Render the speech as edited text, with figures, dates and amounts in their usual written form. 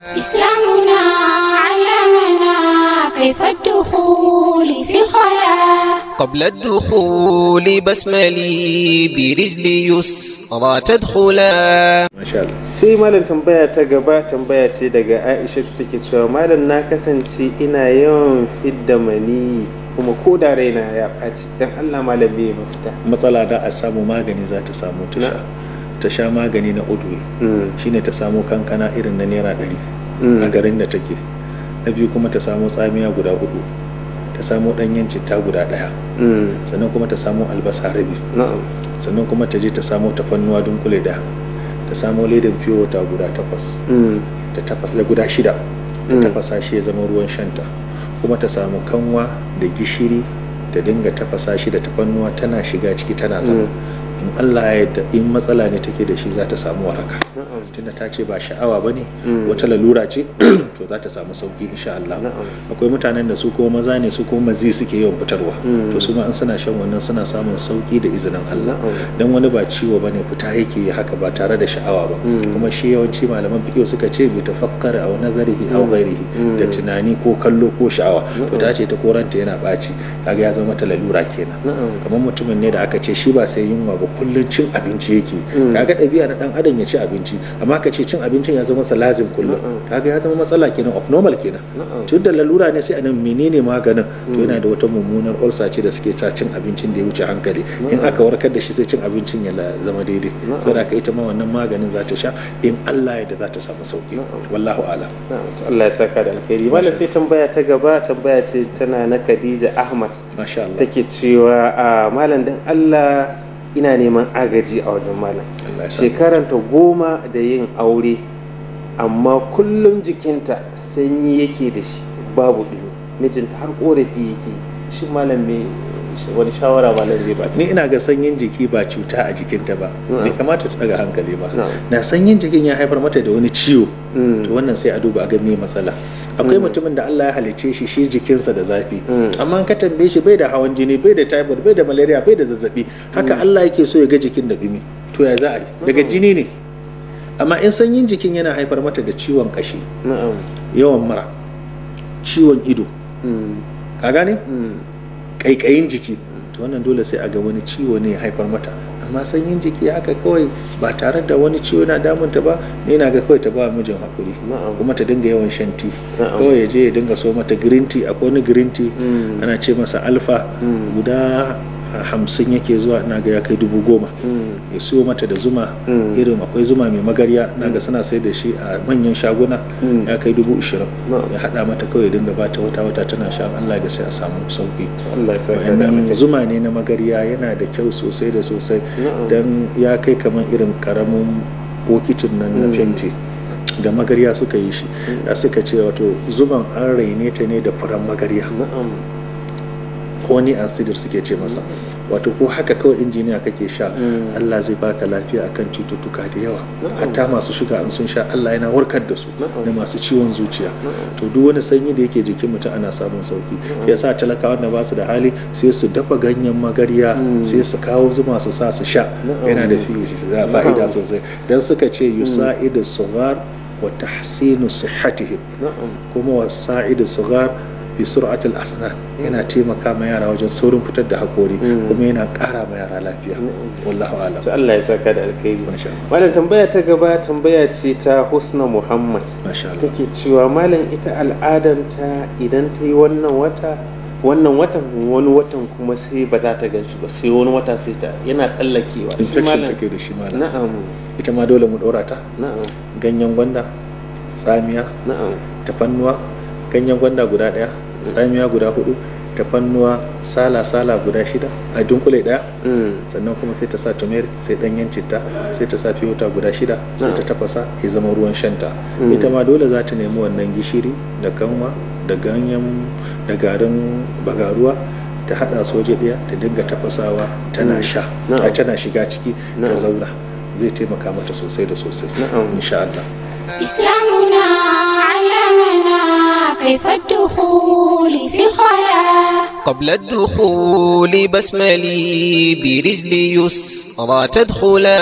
إسلامنا علمنا كيف الدخول في الخلاء. قبل الدخول بسملي برجلي يسرى تدخلا. Masha Allah. Sai malam tambaya ta gaba, tambaya ce daga Aisha take cewa malam na kasance ina yawan fidda mani kuma ko da raina ya ɓaci, dan Allah malam me mafita? Matsala da a samu magani za ta samu ta sha magani na udwi shine ta samu kankana irin na naira 100 a garin da take. Na biyu kuma ta samu tsamiya guda 4, ta samu ɗanyen citta guda 1, sannan kuma ta samu albasa rabi, sannan kuma ta je ta samu tafannuwa dunkule 1, ta samu ledan fiyo wata guda 8, ta tafasa guda 6, ta tafasa shi ya zama ruwan shanta, kuma ta samu kanwa da gishiri ta dinga tafasa shi da tafannuwa tana shiga ciki tana zama. In Allah ya yarda in matsala ne take da shi za ta samu waraka, tunda ta ce ba sha'awa ba ne wata lalura ce to za ta samu sauki insha Allah. Akwai mutanen da su ko maza ne su ko mazi suke yawan fitarwa, to su ma an suna shan wannan suna samun sauki da izinin Allah, dan wani ba ciwo bane fita yake haka ba tare da sha'awa ba. Kuma shi yawanci malaman fiqh suka ce bi tafakkara aw nazarihi aw ghairihi, da tunani ko kallo ko sha'awa. To ta ce ta koranta yana baci, kaga ya zama mata lalura kenan. Kamar mutumin ne da aka ce shi ba sai yunwa ba kullun cin abinci yake, kaga ɗabi'a na dan adam ya ci abinci, amma ka ce cin abincin ya zama masa lazim kullum, kaga ya zama matsala kenan, abnormal kenan. Tun da lalura ne sai anan menene maganin? To yana da wata mummunar ulcer ce da suke ta cin abincin da ya wuce hankali, in aka warkar da shi sai cin abincin ya zama daidai. Saboda ka ita ma wannan maganin za ta sha in Allah ya da za ta samu sauki. Wallahu a'lam. Allah ya saka da alkhairi. Malam sai tambaya ta gaba, tambaya ce tana na Khadija Ahmad. Masha Allah. Take cewa malam dan Allah ina neman agaji a wajen malam. Shekaranta 10 da yin aure, amma kullum jikinta sanyi yake da shi babu ɗumi, mijinta har korafi yake. Shi malam me wani shawara malam zai ba? Ni ina ga sanyin jiki ba cuta a jikinta ba, bai kamata ta daga hankali ba. Na sanyin jikin ya haifar mata da wani ciwo, to wannan sai a duba a ga me matsala. Akwai mutumin da Allah ya halicce shi jikinsa da zafi, amma ka tambaye shi bai da hawan jini, bai da typhoid, bai da malaria, bai da zazzabi, haka Allah yake so ya ga jikin da dumi. To ya za a yi? Daga jini ne. Amma in sanyin jikin yana haifar mata da ciwon kashi, yawan mura, ciwon ido, ka gane? Kaikayin jiki, to wannan dole sai a ga wani ciwo ne ya haifar mata. Amma sanyin jiki haka kawai ba tare da wani ciwo na damunta ba, ne na ga kawai ta ba mijin hakuri, kuma ta dinga yawan shan tea. Kawai ya je ya dinga so mata green tea. Akwai wani green tea ana ce masa alfa, guda 50 yake zuwa, na ga ya kai 10,000. Ya siyo mata da zuma, irin akwai zuma mai magarya, na ga suna sai da shi a manyan shaguna, ya kai 20,000. Ya hada mata kawai dinga bata wata tana sha, Allah da sai a samu sauki. Zuma ne na magarya, yana da kyau sosai da sosai, dan ya kai kamar irin karamin bokitin nan na fenti da magarya suka yi shi, da suka ce wato zuman an raine ta ne da furen magarya, honey and cedar suke ce masa. Wato ko haka kawai injiniya kake sha, Allah zai baka lafiya akan cututtuka da yawa. Hatta masu shuga an sun sha Allah yana warkar da su, da masu ciwon zuciya. To duk wani sanyi da yake jikin mutum ana samun sauki. Yasa talakawa da ba su da hali sai su dafa ganyen magarya, sai su kawo zuma su sa su sha, yana da fa'ida sosai. Dan suka ce yusa'idu sughar wa tahsinu sihhatihim, kuma wasa'idu sughar bi sur'atil asnan, yana taimaka ma yara wajen saurin fitar da hakori, kuma yana ƙara ma yara lafiya. Wallahu a'lam. To Allah ya saka da alkhairi. Malam tambaya ta gaba, tambaya ce ta Husna Muhammad. Take cewa malam ita al'adanta idan ta yi wannan watan wani watan kuma sai ba za ta gan shi ba, sai wani wata sai ta yana tsallakewa. Infection take da shi malam. Na'am. Ita ma dole mu ɗora ta. Na'am. Ganyen gwanda, tsamiya, tafannuwa, ganyen gwanda guda 1, tsamiya guda 4, tafannuwa sala guda 6 a dunkule 1, sannan kuma sai ta sa turmeric, sai ɗanyen citta, sai ta sa fiyota guda 6, sai ta tafasa ya zama ruwan shanta. Ita ma dole za ta nemi wannan gishiri da kanwa da ganyen da garin bagaruwa, ta hada su waje ɗaya, ta dinga tafasawa tana sha, tana shiga ciki ta zauna, zai taimaka mata sosai da sosai insha Allah. إسلامنا علمنا كيف الدخول في الخلاء. قبل الدخول بسملي برجلي يسرى تدخلا.